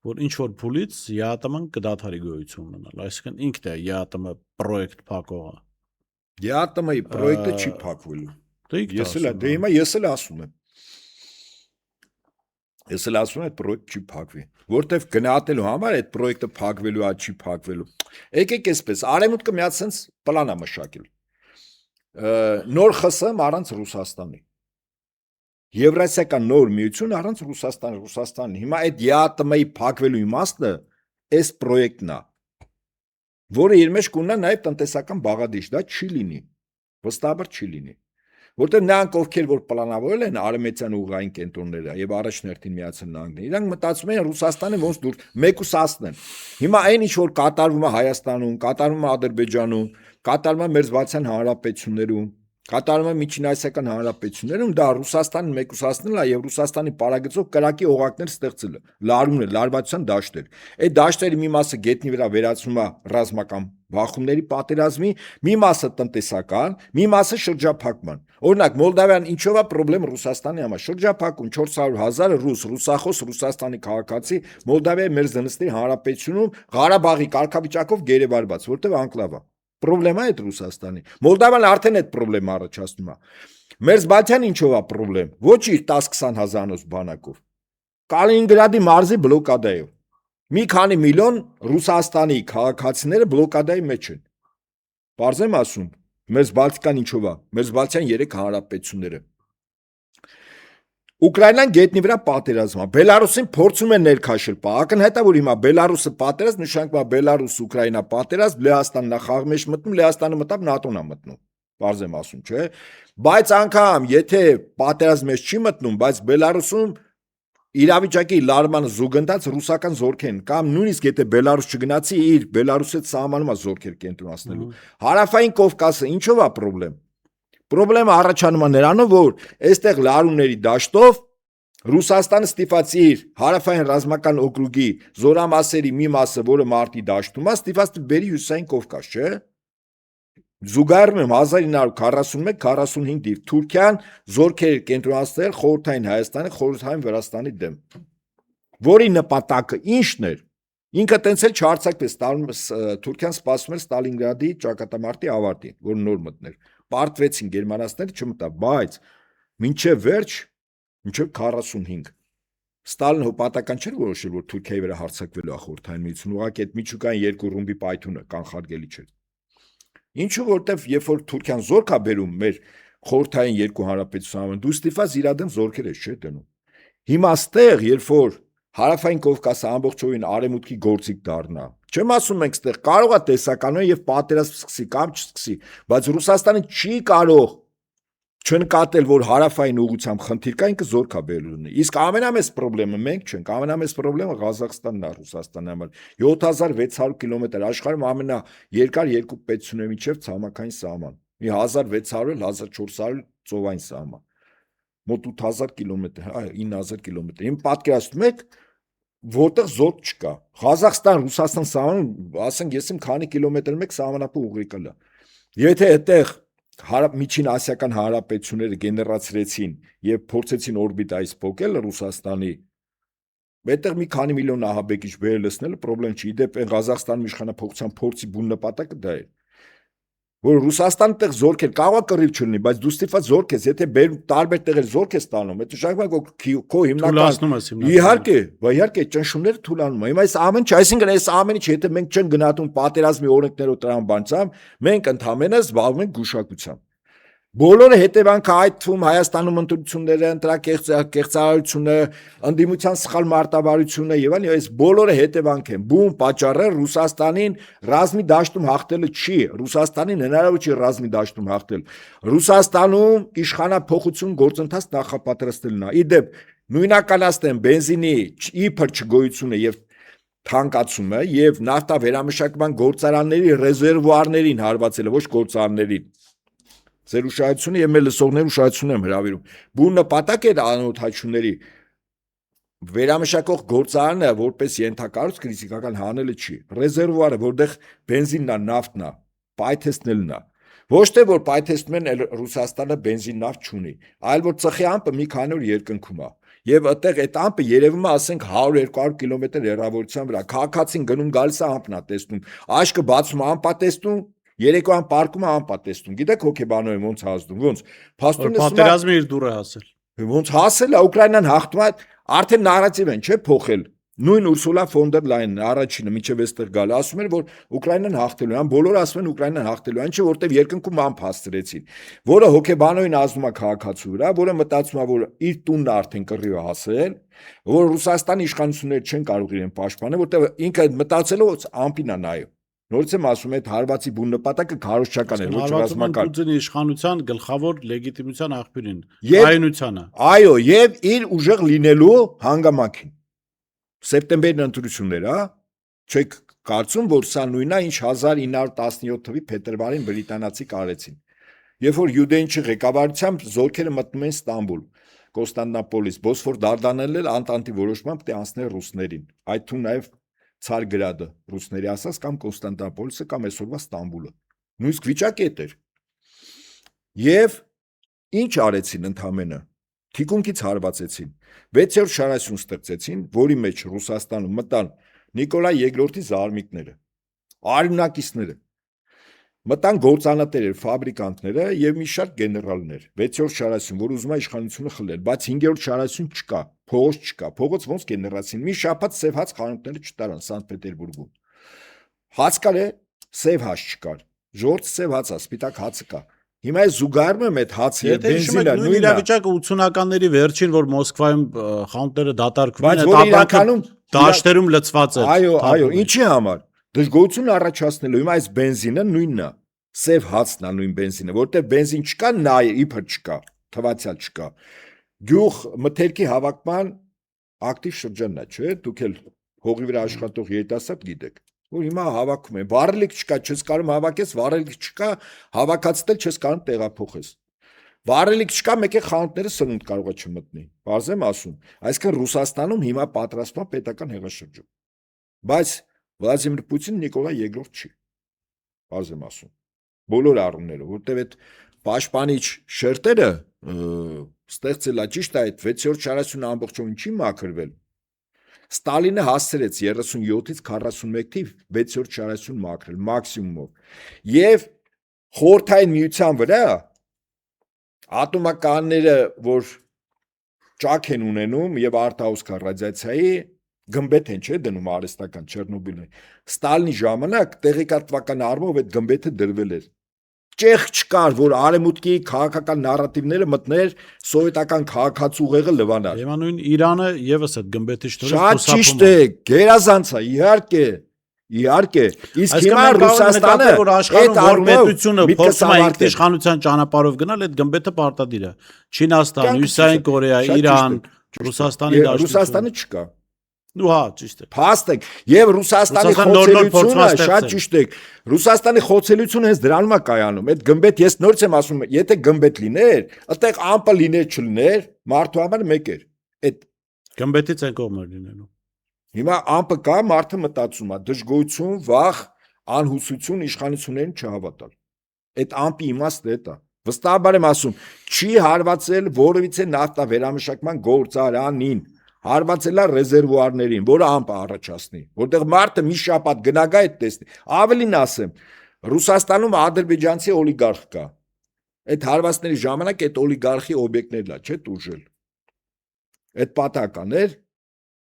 որ ինչ որ փուլից ԵԱՏՄ-ն կդադարի գոյություն ունենալ, այսինքն ինքն է ԵԱՏՄ պրոյեկտ փակողը։ ԵԱՏՄ-ի պրոյեկտը չի փակվելու։ Դե հիմա ես էլ ասում եմ։ Ես էլ ասում եմ այդ պրոյեկտը չի փակվի, որտեվ գնահատելու համար այդ պրոյեկտը փակվելու է, չի փակվելու։ Եկեք այսպես, Արևմուտքը մի հատ sense պլան է մշակել։ Նոր ԽՍՀՄ առանց Ռուսաստանի։ Եվրասիական նոր միություն առանց Ռուսաստանի։ Հիմա այդ ԵԱՏՄ-ի փակվելու իմաստը այս պրոյեկտն է, որը իր մեջ կունենա նաև տնտեսական բաղադրիչ, դա չի լինի։ Վստահաբար չի լինի։ որտեղ նրանք ովքեր որ պլանավորել են արևմտյան ուղղային կենտրոնները եւ առաջներտին Միացյալ Նահանգները, իրանք մտածում են Ռուսաստանը ոնց դուր մեկուսացնեն։ Հիմա այն ինչ որ կատարվում է Հայաստանում, կատարվում է Ադրբեջանում, կատարվում է Մերձբալթյան հանրապետություններում, կատարում է Միջինասիական հանրապետություններում, դա Ռուսաստանին մեկուսացնելն է եւ Ռուսաստանի պարագծով կրակի օղակներ ստեղծելը, լարումներ, լարվածության դաշտեր։ Այդ դաշտերի մի մասը գետնի վրա վերածվում է ռազմական բախումների պատերազմի, մի մասը տնտեսական, մի մասը շրջափակման։ Օրինակ Մոլդավիան ինչով է խնդրեմ Ռուսաստանի համար շրջափակում 400,000 ռուսախոս Ռուսաստանի քաղաքացի Մոլդավիայի Մերձդնեստրի հանրապետությունում Ղարաբաղի կարգավիճակով գերեվարված, որտեղ անկլավ է։ Պրոբլեմա է Ռուսաստանի։ Մոլդավան արդեն այդ պրոբլեմը առաջացնում է։ Մերձբալթյան ինչով է պրոբլեմ։ Ոչ իր 10-20 հազարանոց բանակով։ Կալինինգրադի մարզի բլոկադայով։ Մի քանի միլիոն Ռուսաստանի քաղաքացիները բլոկադայի մեջ են։ Պարզեմ ասում, Մերձբալթիկան ինչով է։ Մերձբալթյան 3 հանրապետությունները։ Ուկրաինան գետնի վրա պատերազմ է։ Բելարուսին փորձում են ներքաշել։ Ակնհայտ է որ հիմա Բելարուսը պատերազմ, նշանակում է Բելարուս-Ուկրաինա պատերազմ, Լեհաստանն է խաղ մեջ մտնում, Լեհաստանը մտավ ՆԱՏՕ-ն է մտնում։ Պարզեմ ասում, չէ՞։ Բայց անգամ եթե պատերազմ մեջ չի մտնում, բայց Բելարուսում իրավիճակի լարմանը զուգընթաց ռուսական զորքեր են, կամ նույնիսկ եթե Բելարուս չգնացի, իր Բելարուսի հետ սահմանում է զորքեր կենտրոնացնելու։ Հարավային Կովկասը ինչով է պրոբլեմ։ Պրոբլեմը առաջանում է նրանով, որ այստեղ լարումների դաշտով Ռուսաստանը ստիպված իր հարավային ռազմական օկրուգի զորամասերի մի մասը, որը մարտի դաշտում է, ստիպված բերի հյուսիսային Կովկաս, չէ՞։ Զուգահեռում եմ 1941-45 դիվ Թուրքիան զորքեր կենտրոնացրել խորհրդային Հայաստանի, խորհրդային Վրաստանի դեմ։ Որի նպատակը ի՞նչն էր։ Ինքը տենց էլ չհարցակվեց, Թուրքիան սպասում էր Ստալինգրադի ճակատամարտի ավարտին, որ նոր մտներ։ Պարտվեցին գերմանացիները, չմտավ, բայց մինչև վերջ, մինչև 45 Ստալինը պատական չէր որոշել, որ Թուրքիայի վրա հարձակվելու է խորհրդային միությունը, ուղղակի այդ միջուկային երկու ռումբի պայթյունը կանխարգելի չէր։ Ինչու որտեվ երբ որ Թուրքիան զորք է բերում մեր խորհրդային երկու հանրապետության, դու ստիպված իր դեմ զորքեր ես չէ դնում։ Հիմա ստեղ, երբ որ հարավային Կովկասը ամբողջովին արևմուտքի գործիք դառնա, չեմ ասում մենք ստեղ կարող է տեսականորեն եւ պատերազմ սկսի կամ չսկսի, բայց Ռուսաստանը չի կարող չնկատել, որ հարավային ուղղությամբ խնդիր կա, ինքը զորք է բերելու։ Իսկ ամենամեծ խնդիրը մենք չենք, ամենամեծ խնդիրը Ղազախստանն է Ռուսաստանի համար։ 7600 կիլոմետր աշխարհում ամենաերկար երկու պետությունների միջև ցամաքային սահման։ Մի 1600-1400 ծովային սահման։ Մոտ 8000 կիլոմետր, 9000 կիլոմետր։ Իմ պատկերացնում եք, որտեղ զորք չկա։ Ղազախստան-Ռուսաստան սահմանում, ասենք ես իմ քանի կիլոմետր մեկ սահմանապահ ուղի կլա։ Եթե այդտեղ Միջին ասիական հանրապետությունները գեներացրեցին եւ փորձեցին օրբիտայից փոկել Ռուսաստանի, այդտեղ մի քանի միլիոն ահաբեկիչ վերելցնելը խնդրեմ չի։ Իդեպ այն Ղազախստանի իշխանապողության փորձի բուն նպատակը դա է։ Որ Ռուսաստանը տեղ զորքեր կարող է կռիվ չլինի, բայց դու ստիպված զորք ես, եթե տարբեր տեղեր զորք ես տանում, այդ նշանակում է քո հիմնական իհարկե ճնշումները թուլանում են։ Հիմա այս ամեն ինչ, այսինքն այս ամեն ինչ, եթե մենք չենք գնահատում պատերազմի օրենքներով տրամաբանությամբ, մենք ընդհանրապես զբաղվում ենք գուշակությամբ։ Բոլորը հետևանքը այդ թվում Հայաստանում ընտրությունները, ընտրակեղծարարությունը, ընդդիմության սխալ մարտավարությունը եւ այլն, այս բոլորը հետևանք են։ Բուն պատճառը Ռուսաստանին ռազմի դաշտում հաղթելը չի, Ռուսաստանին հնարավոր չի ռազմի դաշտում հաղթել։ Ռուսաստանում իշխանափոխություն գործընթաց նախապատրաստելն է։ Իդեպ նույնականացնեն բենզինի իբր չգոյությունը եւ թանկացումը եւ նավթավերամշակման գործարանների ռեզերվուարներին հարվածելը, ոչ գործարաններին։ Ձեր ուշադրությունը եւ մեր լսողների ուշադրությունը եմ հրավիրում։ Բուն նպատակ է անօթաչությունների վերամշակող գործարանը որպես ենթակառույց քրիտիկական հանելը չի։ Ռեզերվուարը, որտեղ բենզինն է, նավթն է, պայթեցնելն է։ Ոչ թե որ պայթեցնում են Ռուսաստանը բենզին նավթ չունի, այլ որ ծխի ամպը մի քանի օր երկնքում է։ Եվ այդտեղ այդ ամպը երևում է, ասենք 100-200 կիլոմետր հեռավորության վրա։ Քաղաքացին գնում գալիս է ամպն է տեսնում։ Աշկը բացում է ամպ է տեսնում։ Երեկոյան պարկում է ամպ է տեսնում։ Գիտեք հոգեբանորեն ոնց հասնում, ոնց փաստորեն պատերազմը իր դուրը հասել։ Ոնց հասել է Ուկրաինան հաղթում է, արդեն նարատիվ են, չէ՞, փոխել։ Նույն Ուրսուլա ֆոն դեր Լայնն առաջինը միջև էստեղ գալ ասում էր, որ Ուկրաինան հաղթելու է, բոլորը ասում են Ուկրաինան հաղթելու է, ինչը որտեվ երկնքում ամփ հասցրեցին, որը հոգեբանորեն ազդում է քաղաքացու վրա, որը մտածում է, որ իր տունն արդեն կռիվ է հասել, որ Ռուսաստանի իշխանությունները չեն կարող իրեն պաշտպանել, որտեվ ինքը մտածելով ամփին է նայում։ Նորից եմ ասում, այդ հարվածի բուն նպատակը քարոզչական էր, ոչ ռազմական։ Պուտինի իշխանության գլխավոր լեգիտիմության աղբյուրին, Եվ- կայունությանը։ Այո, եւ իր ուժեղ լինելու հանգամանքին։ Սեպտեմբերն ընտրություններ, հա։ Չեք կարծում, որ սա նույնն է, ինչ 1917 թվականի փետրվարին բրիտանացի կարեցին։ Երբ որ Յուդենչի ղեկավարությամբ զորքերը մտնում են Ստամբուլ, Կոստանդնապոլիս, Բոսֆոր Դարդաներն էլ Անտանտի որոշմամբ պետք է անցնել ռուսներին։ Այդ թվում նաև Ցարգրադը, ռուսների ասած կամ Կոստանդնապոլիսը կամ այսօրվա Ստամբուլը։ Նույնիսկ վիճակը էդ էր։ Եվ ինչ արեցին ընդամենը։ Թիկունքից հարվածեցին։ 6-րդ շարասյուն ստեղծեցին, որի մեջ Ռուսաստանում մտան Նիկոլայ II-ի զարմիկները, արյունակիցները, մտան գործանատերեր, ֆաբրիկանտները եւ մի շարք գեներալներ։ 6-րդ շարասյուն, որ ուզում է իշխանությունը խլել, բայց 5-րդ շարասյուն չկա, փողոց չկա։ Փողոց ոնց գեներացին։ Մի շաբաթ սև հաց խանութները չտարան Սանտ Պետերբուրգում։ Հաց կար է, սև հաց չկար։ Ժողովուրդ սև հաց է, սպիտակ հացը կա։ Հիմա այս զուգահեռում եմ այդ հացը եւ բենզինը նույն իրավիճակը 80-ականների վերջին, որ Մոսկվայում խանութները դատարկվում բայց են, որ իրականում դաշտերում լցված է։ Այո, ինչի համար։ Դժգոհություն առաջացնելու հիմա այս բենզինը նույնն է։ Սև հացն է նույն բենզինը, որտեղ բենզին չկա, նա իբր չկա, թվացial չկա։ Գյուղ մթերքի հավաքման ակտիվ շրջանն է, չէ՞, դուք էլ հողի վրա աշխատող երիտասարդ գիտեք, որ հիմա հավաքում են։ Վառելիք չկա, չես կարող հավաքես, վառելիք չկա, հավաքածտել չես կարող տեղափոխես։ Վառելիք չկա, մեկ է խանութները սնունդ կարող է չմտնի։ Բարձ եմ ասում։ Այսինքն Ռուսաստանում հիմա պատրաստվում է պետական հեղաշրջում։ Բայց Վլադիմիր Պուտինը Նիկոլայ II չի։ Բարձ եմ ասում։ Բոլոր առումներով, որտեղ այդ պաշտպանիչ շերտերը ստեղծելա ճիշտ է այդ 6-րդ շարասյունը ամբողջովին չի մաքրվել։ Ստալինը հասցրեց 37-ից 41 թիվ 6-րդ շարասյուն մաքրել մաքսիմումով։ Եվ խորհրդային միության վրա ատոմականները, որ ճաք են ունենում եւ արտահոսքա ռադիացիայի գմբեթ են չէ դնում արհեստական Չեռնոբիլը։ Ստալինի ժամանակ տեղեկատվական առումով այդ գմբեթը դրվել էր։ Ճեղ չկար, որ արևմուտքի քաղաքական նարատիվները մտներ սովետական քաղաքացու ուղեղը լվանար։ Հիմա նույն Իրանը եւս այդ գմբեթի շնորհիվ Շատ ճիշտ է, գերազանց է, իհարկե։ Իսկ հիմա Ռուսաստանը որ աշխարհում պետությունը փորձում է ինքնիշխանության ճանապարհով գնալ, այդ գմբեթը պարտադիր է։ Չինաստան, Հյուսիսային Կորեա, Իրան, Ռուսաստանի Ռուսաստանը չկա։ Ու հա, ճիշտ է։ Փաստեք, եւ Ռուսաստանի խոցելությունը, շատ ճիշտ է։ Ռուսաստանի խոցելությունը հենց դրանում է կայանում։ Այդ գմբեթ, ես նորից եմ ասում, եթե գմբեթ լիներ, այդտեղ ամպը լիներ, չլիներ, մարդու համար մեկ էր։ Այդ գմբեթից են կողմեր լինելու։ Հիմա ամպը կա, մարդը մտածում է, դժգոհություն, վախ, անհուսություն իշխանություններին չհավատալ։ Այդ ամպի իմաստը է դա։ Վստահաբար եմ ասում, չի հարվածել որևիցե նավթա վերամշակման գործարանին, հարվածել է ռեզերվուարներին, որը ամպը առաջացնի, որտեղ մարդը մի շաբաթ գնագա այդ տեսնի։ Ավելին ասեմ, Ռուսաստանում ադրբեջանցի օլիգարխ կա։ Այդ հարվածների ժամանակ այդ օլիգարխի օբյեկտներն է, չէ՞ տուժել։ Այդ պատահական էր։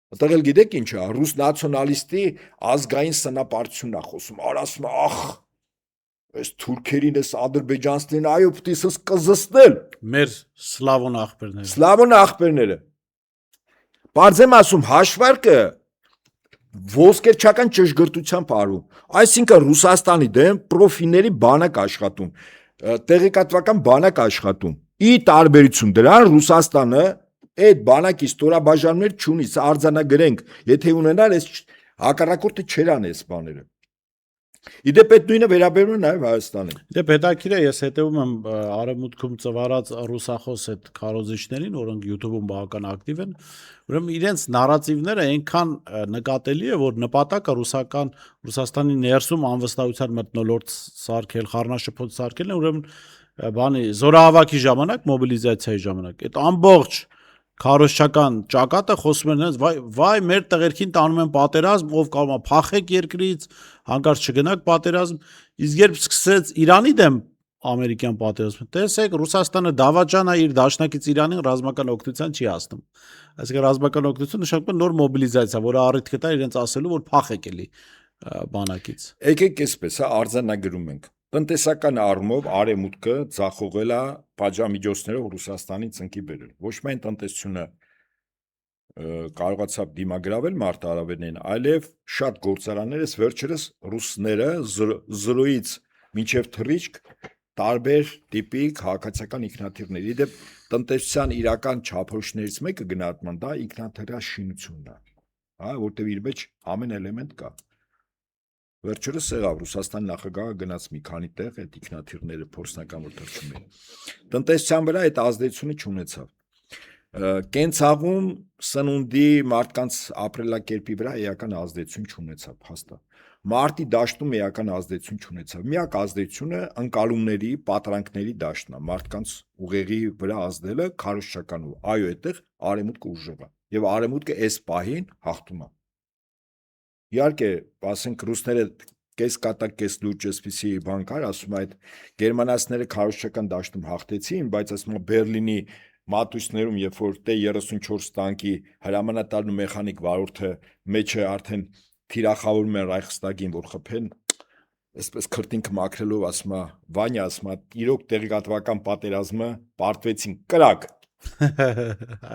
Այդտեղ էլ գիտեք ինչ է, ռուս նացիոնալիստի ազգային սնապարտությունն է խոսում, ասում է, ախ, այս թուրքերին, այս ադրբեջանցիներին, այո, պետք է սս կզստել։ Մեր սլավոն ախպերները։ Սլավոն ախպերները։ Բարձեմ ասում, հաշվարկը ոսկերչական ճշգրտությամբ արվում։ Այսինքն Ռուսաստանի դեմ պրոֆիների բանակ աշխատում, տեղեկատվական բանակ աշխատում։ Ի տարբերություն դրան Ռուսաստանը այդ բանակի ստորաբաժանումներ չունի, սա արձանագրենք, եթե ունենար, այս հակառակորդը չեր անի այս բաները։ Իդեպ այդ նույնը վերաբերում է նաև Հայաստանին։ Իդեպ հետաքրքիր է, ես հետևում եմ արևմուտքում ծվարած ռուսախոս այդ քարոզիչներին, որոնք YouTube-ում բավական ակտիվ են, ուրեմն իրենց նարատիվները այնքան նկատելի է, որ նպատակը Ռուսաստանի ներսում անվստահության մթնոլորտ սարքել, խառնաշփոթ սարքելն է, ուրեմն բանի զորահավաքի ժամանակ, մոբիլիզացիայի ժամանակ, այդ ամբողջ քարոզչական ճակատը խոսում են, վայ, մեր տղերքին տանում են պատերազմ, ով կարող է փախեք երկրից, հանկարծ չգնաք պատերազմ, իսկ երբ սկսեց Իրանի դեմ ամերիկյան պատերազմը, տեսեք, Ռուսաստանը դավաճան է իր դաշնակից Իրանին ռազմական օգնության չի հասնում։ Այսինքն ռազմական օգնություն նշանակում է նոր մոբիլիզացիա, որը առիթ կտա իրենց ասելու, որ փախեք էլի բանակից։ Եկեք այսպես, հա, արձանագրում ենք։ Տնտեսական առումով արևմուտքը ձախողել է պատժամիջոցներով Ռուսաստանի ծնկի բերել։ Ոչ միայն տնտեսությունը կարողացավ դիմագրավել մարտահրավերներին, այլև շատ գործարաններ էս վերջերս ռուսները զրոյից մինչև թռիչք տարբեր տիպի քաղաքացիական ինքնաթիռների դեպ տնտեսության իրական չափորոշիչներից մեկը գնահատման դա ինքնաթիռաշինությունն է, հա, որտեղ իր մեջ ամեն էլեմենտ կա։ Վերջերս եղավ Ռուսաստանի նախագահը գնաց մի քանի տեղ այդ ինքնաթիռները փորձնական որ թռչում էին։ Տնտեսության վրա այդ ազդեցությունը չունեցավ։ Կենցաղում սնունդի մարդկանց ապրելակերպի վրա էական ազդեցություն չունեցավ, հաստատ։ Մարտի դաշտում էական ազդեցություն չունեցավ։ Միակ ազդեցությունը ընկալումների, պատրանքների դաշտն է, մարդկանց ուղեղի վրա ազդելը քարոզչականով։ Այո, այդտեղ արևմուտքը ուժեղ է, եւ արևմուտքը այս պահին հաղթում է։ Իհարկե, ասենք ռուսները կես կատակ կես լուրջ էսպիսի բան կար, ասում այդ գերմանացիները քարոզչական դաշտում հաղթեցին, բայց ասում Բերլինի մատույցներում, երբ որ T-34 տանկի հրամանատարն ու մեխանիկ վարորդը մեջը արդեն թիրախավորում են Ռայխստագին, որ խփեն, այսպես քրտինքը մաքրելով ասում է, Վանյա ասում է, իրոք տեղեկատվական պատերազմը պարտվեցին կրակ։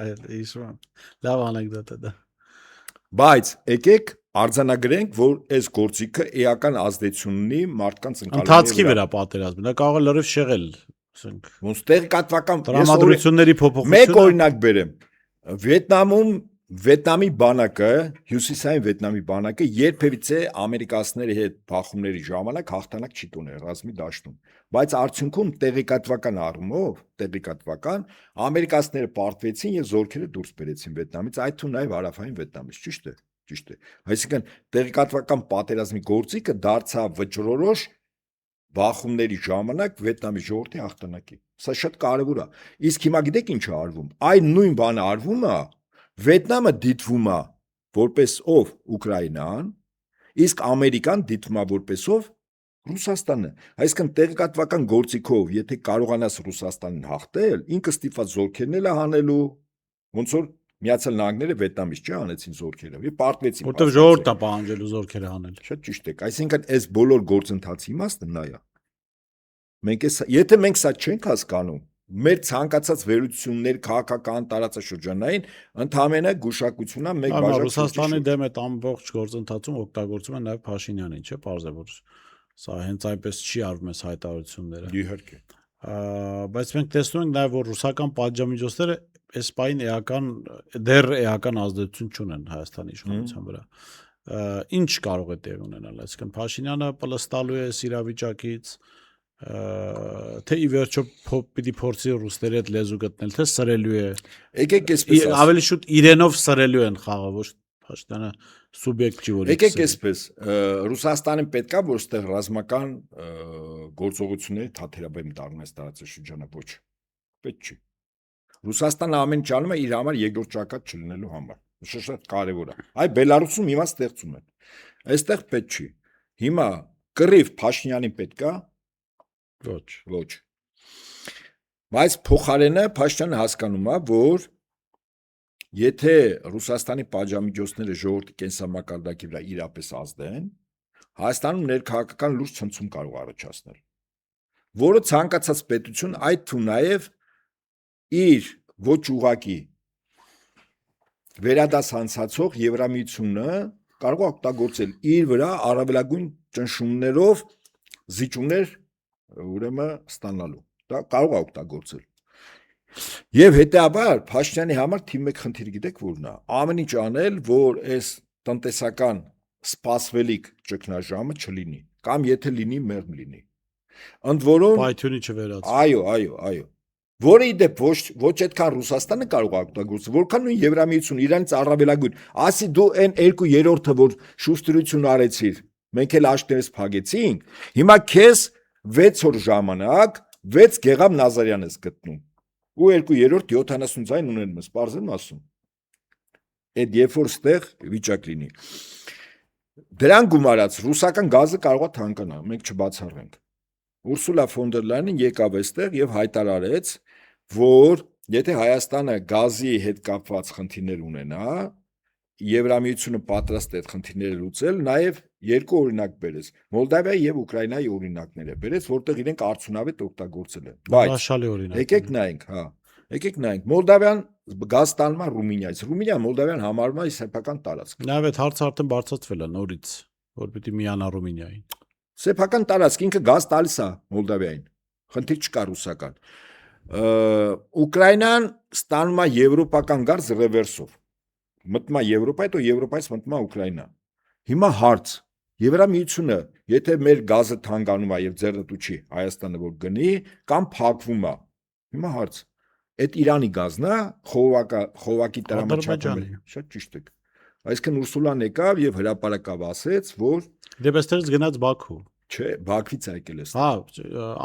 Այո, իշում։ Լավ անեկդոտ է դա։ Բայց եկեք արձանագրենք, որ այս գործիքը էական ազդեցություն ունի մարդկանց ընկալումների Ընթացքի վրա պատերազմը, դա կարող է լրիվ շեղել, ասենք։ Ոնց տեղեկատվական տրամադրությունների փոփոխությունը։ Մեկ օրինակ բերեմ։ Վիետնամում Վիետնամի բանակը, հյուսիսային Վիետնամի բանակը երբևիցե ամերիկացիների հետ բախումների ժամանակ հաղթանակ չի տոնել ռազմի դաշտում, բայց արդյունքում տեղեկատվական առումով, ամերիկացիները պարտվեցին եւ զորքերը դուրս բերեցին Վիետնամից, այդ թվում նաեւ հարավային Վիետնամից, ճիշտ է։ Ճիշտ է։ Այսինքն տեղեկատվական պատերազմի գործիքը դարձավ վճռորոշ բախումների ժամանակ Վիետնամի ժողովրդի հաղթանակի։ Սա շատ կարևոր է։ Իսկ հիմա գիտեք ինչ է արվում։ Այն նույն բանը արվում է, Վիետնամը դիտվում է որպես ով Ուկրաինան, իսկ Ամերիկան դիտվում է որպես ով Ռուսաստանը։ Այսինքն տեղեկատվական գործիքով, եթե կարողանաս Ռուսաստանին հաղթել, ինքը ստիպված զորքերն է հանելու, ոնց որ Միացյալ Նահանգները Վիետնամից չանեցին զորքերը, եւ պարտվեցին։ Որտեվ ժողովուրդը պահանջելու զորքերը հանել։ Շատ ճիշտ է։ Այսինքն այս բոլոր գործընթացի իմաստը նա է։ Մենք եթե մենք սա չենք հասկանում, մեր ցանկացած վերլուծություններ քաղաքական տարածաշրջանային ընդհանրապես գուշակությունն է մեկ բաժակ Ռուսաստանի դեմ այդ ամբողջ գործընթացում օգտագործում են նաև Փաշինյանին, չէ՞, բարձր որ սա հենց այնպես չի արվում այս հայտարարությունները։ Իհարկե։ Բայց մենք տեսնում ենք նաև որ ռուսական պատժամիջոցները այս պայն էական ազդեցություն չունեն Հայաստանի իշխանության վրա։ Ինչ կարող է տեղ ունենալ, այսինքն Փաշինյանը պլստալու է իրավիճակից, թե ի վերջո պիտի փորձի ռուսների հետ լեզու գտնել, թե սրելու է։ Եկեք այսպես ավելի շուտ իրենով սրելու են խաղը, ոչ Փաշինյանը սուբյեկտ չի որ։ Եկեք այսպես Ռուսաստանին պետքա որ ստեղ ռազմական գործողությունների թաթերաբեմ դառնա այս տարածաշրջանը, ոչ։ Պետք չի։ Ռուսաստանը ամեն ինչ անում է իր համար երկրորդ ճակատ չլինելու համար։ Շատ կարևոր է։ Այ Բելարուսում հիմա ստեղծում են։ Այստեղ պետք չի։ Հիմա կռիվ Փաշինյանին պետքա։ Ոչ։ Բայց փոխարենը Փաշինյանը հասկանում է, որ եթե Ռուսաստանի պատժամիջոցները ժողովրդի կենսամակարդակի վրա իրապես ազդեն, Հայաստանում ներքաղաքական լուրջ ցնցում կարող առաջացնել, որը ցանկացած պետություն այդ թվում նաև իր ոչ ուղակի վերադաս հանցացող Եվրամիությունը կարող է օգտագործել իր վրա առավելագույն ճնշումներով զիջումներ ուրեմն ստանալու։ Դա կարող է օգտագործել։ Եվ հետեւաբար Փաշինյանի համար թիվ 1 խնդիր գիտեք որն է։ Ամեն ինչ անել, որ այս տնտեսական սպասվելիք ճգնաժամը չլինի, կամ եթե լինի, մեղմ լինի։ Ընդ որում Պայթյունի չվերածվի։ Այո։ Որը իդեպ ոչ այդքան Ռուսաստանը կարող է օգտագործել, որքան նույն Եվրամիությունը իրանից առավելագույն։ Ասի դու այն 2/3-ը, որ շուշտրություն արեցիր, մենք էլ աշտերս փագեցինք, հիմա քեզ 6 օր ժամանակ 6 Գեղամ Նազարյան ես գտնում։ Ու 2/3 70 ձայն ունեն մս, պարզ եմ ասում։ Այդ երբ որ ստեղ վիճակ լինի։ Դրան գումարած ռուսական գազը կարող է թանկանալ, մենք չբացառենք։ Ուրսուլա ֆոն դեր Լայնին եկավ այստեղ եւ հայտարարեց, որ եթե Հայաստանը գազի հետ կապված խնդիրներ ունենա, Եվրամիությունը պատրաստ է այդ խնդիրները լուծել, նաեւ երկու օրինակ բերեց։ Մոլդավիայի եւ Ուկրաինայի օրինակները բերեց, որտեղ իրենք արդյունավետ օգտագործել են։ Բայց եկեք նայենք, Եկեք նայենք, Մոլդավյան գազ տանում է Ռումինիայից։ Ռումինիան Մոլդավյան համարվում է սեփական տարածք։ Նաև այդ հարցը արդեն բարձրացվել է նորից, որ պիտի միանա Ռումինիային։ Սեփական տարածք ինքը գազ տալիս է Մոլդավիային։ Խնդիր չկա ռուսական։ Ուկրաինան ստանում է եվրոպական գազ ռևերսով։ Մտնում է Եվրոպա, հետո Եվրոպայից մտնում է Ուկրաինա։ Հիմա հարց. Եվրամիությունը, եթե մեր գազը թանկանում է եւ ձեռնտու չի Հայաստանը որ գնի, կամ փակվում է։ Հիմա հարց. Այդ Իրանի գազն է, խողովակի տրամաչափը։ Շատ ճիշտ է։ Այսինքն Ուրսուլան եկավ եւ հրապարակավ ասեց, որ դե այստեղից գնաց Բաքու։ Չէ, Բաքվից եկել է։ Հա,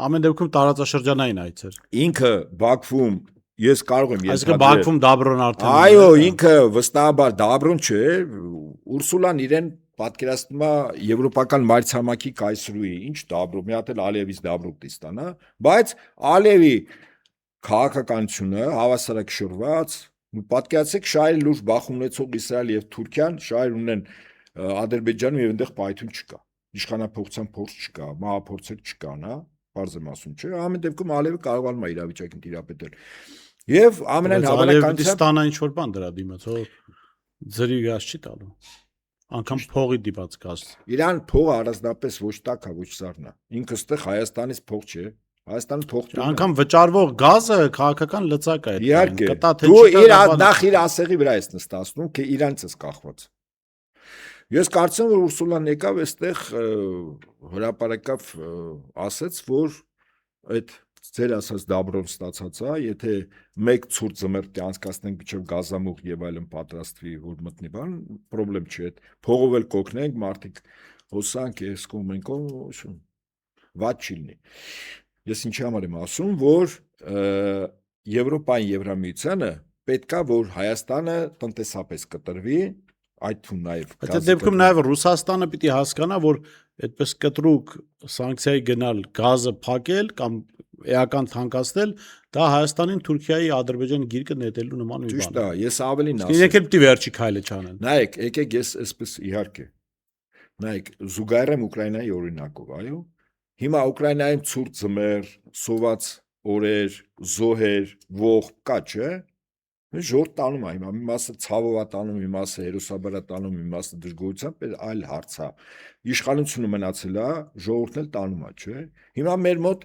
ամեն դեպքում տարածաշրջանային այց էր։ Ինքը Բաքվում ես կարող եմ Այսինքն Բաքվում Դաբրոն արդեն։ Այո, ինքը վստահաբար Դաբրոն չէ, Ուրսուլան իրեն պատկերացնում է եվրոպական մայրցամաքի կայսրուի, ինչ Դաբրո, մի հատ էլ Ալիևից Դաբրո դիստանա, բայց Ալիևի քաղաքականությունը հավասարակշռված, պատկերացեք շահերի լուրջ բախում ունեցող Իսրայել եւ Թուրքիան շահեր ունեն Ադրբեջանում եւ այնտեղ պայթուն չկա, իշխանափոխության փորձ չկա, մահափորձեր չկան, հա, բարձ եմ ասում, չէ, ամեն դեպքում Ալիևը կարողանում է իրավիճակին տիրապետել։ Եվ ամենայն հավանականությամբ ստանա ինչ որ բան դրա դիմաց, հո ձրի գազ չի տալու։ Անկամ փողի դիպած գազ։ Իրան փողը առանձնապես ոչ տակ է, ոչ սառն է։ Ինքը ստեղ Հայաստանից փող չէ։ Հայաստանը փող տուն է։ Անկամ վճարվող գազը քաղաքական լծակ է։ Իհարկե։ Դու իր նախ իր ասեղի վրա ես նստացնում, թե իրանց ես կախված։ Ես կարծում եմ, որ Ուրսուլան եկավ այստեղ հրապարակավ ասեց, որ այդ ձեր ասած Դաբրոն ստացած է, եթե մեկ ցուրտ զմերտի անցկացնենք միջև գազամուղ եւ այլն պատրաստվի, որ մտնի բան, խնդրեմ չի այդ փողով էլ կօգնենք, մարդիկ հոսանք ես կոմենկո, վատ չի լինի։ Ես ինչի համար եմ ասում, որ Եվրոպային Եվրամիությանը պետքա որ Հայաստանը տնտեսապես կտրվի, այդ թվում նաև Այդ դեպքում նաև Ռուսաստանը պիտի հասկանա, որ այդպես կտրուկ սանկցիայի գնալ գազը փակել կամ էական թանկացնել, դա Հայաստանին Թուրքիայի Ադրբեջանի գիրկը նետելու նման մի բան է։ Ճիշտ է, ես ավելին ասեմ։ Եկեք պիտի վերջի քայլը չանեն։ Նայեք, եկեք ես այսպես իհարկե։ Նայեք, զուգահեռ Ուկրաինայի օրինակով, այո։ Հիմա Ուկրաինայում ցուրտ զմեր, սոված օրեր, զոհեր, ողբ կա, չէ՞։ Ժորտ տանում է, հիմա մի մասը ցավով է տանում, մի մասը հերոսաբար է տանում, մի մասը դժգոհությամբ, այլ հարց է։ Իշխանությունը մնացել է, ժողովուրդն էլ տանում է, չէ՞։ Հիմա մեր մոտ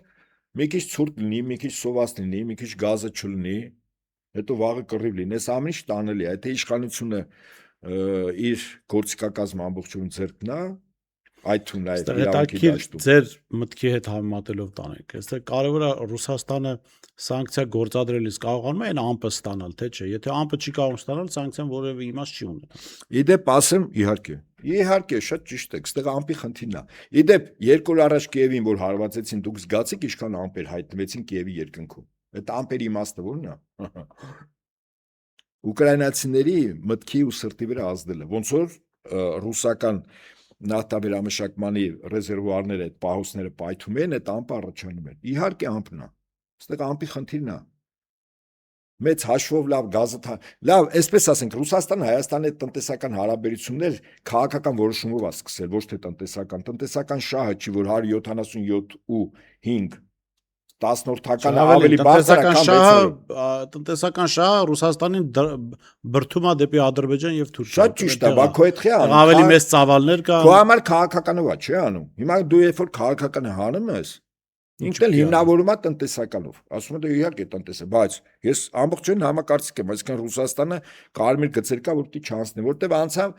մի քիչ ցուրտ լինի, մի քիչ սոված լինի, մի քիչ գազը չլինի, հետո վաղը կռիվ լինի, այս ամեն ինչ տանելի է, եթե իշխանությունը իր գործիքակազմը ամբողջովին ձեռքն է, այդ թվում նաև իրավունքի դաշտում։ Ձեր մտքի հետ համեմատելով տանեք։ Այստեղ կարևորը Ռուսաստանը սանկցիա գործադրելիս կարողանում է այն ամպը ստանալ, թե չէ։ Եթե ամպը չի կարող ստանալ, սանկցիան որևէ իմաստ չի ունենա։ Իդեպ ասեմ, իհարկե, շատ ճիշտ է, այստեղ ամպի խնդիրն է։ Իդեպ 2 օր առաջ Կիևին որ հարվածեցին, դուք զգացիք ինչքան ամպեր հայտնվեցին Կիևի երկնքում։ Այդ ամպերի իմաստը ո՞րն է։ Ուկրաինացիների մտքի ու սրտի վրա ազդել է։ Ոնց որ ռուսական նավթավերամշակմանի ռեզերվուարները, այդ պահոցները պայթում են, այդ ամպը առաջանում են։ Իհարկե ամպն է։ Այստեղ ամպի խնդիրն է։ Մեծ հաշվով լավ գազը լավ, այսպես ասենք, Ռուսաստանը Հայաստանի հետ տնտեսական հարաբերություններ քաղաքական որոշումով է սկսել, ոչ թե տնտեսական շահը չի, որ 177 ու 5 10-որդական ավելի բարձր է, տնտեսական շահը Ռուսաստանին բրդում է դեպի Ադրբեջան եւ Թուրքիա։ Շատ ճիշտ է, Բաքու այդ խի անում։ Ավելի մեծ ծավալներ կան։ Քո համար քաղաքականով է, չի անում։ Հիմա դու երբ որ քաղաքականը հանում ես, ինքն էլ հիմնավորում է տնտեսականով։ Ասում եմ դե իհարկե տնտեսը, բայց ես ամբողջովին համակարծիք եմ, այսինքն Ռուսաստանը կարմիր գծեր կա, որ պիտի չանցնի, որտեվ անցավ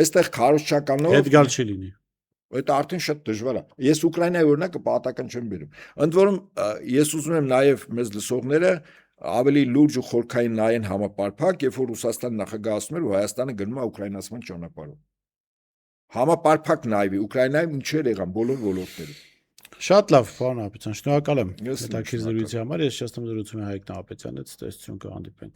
այստեղ քարոզչականով հետ գալ չի լինի։ Այդ արդեն շատ դժվար է։ Ես Ուկրաինայի օրինակը պատահական չեմ բերում։ Ընդ որում ես ուզում եմ նաև մեզ լսողները ավելի լուրջ ու խորքային նայեն համապարփակ, երբ որ Ռուսաստան նախագահ ասում էր, որ Հայաստանը գնում է ուկրաինացման ճանապարհով։ Համապարփակ նայվի Ուկրաինայում ինչեր եղան բոլոր ոլորտներում։ Շատ լավ, պարոն Հապետյան, շնորհակալ եմ հետաքրքիր զրույցի համար։ Ես շնորհում եմ Հայկ Նահապետյանից, տեսություն կհանդիպենք։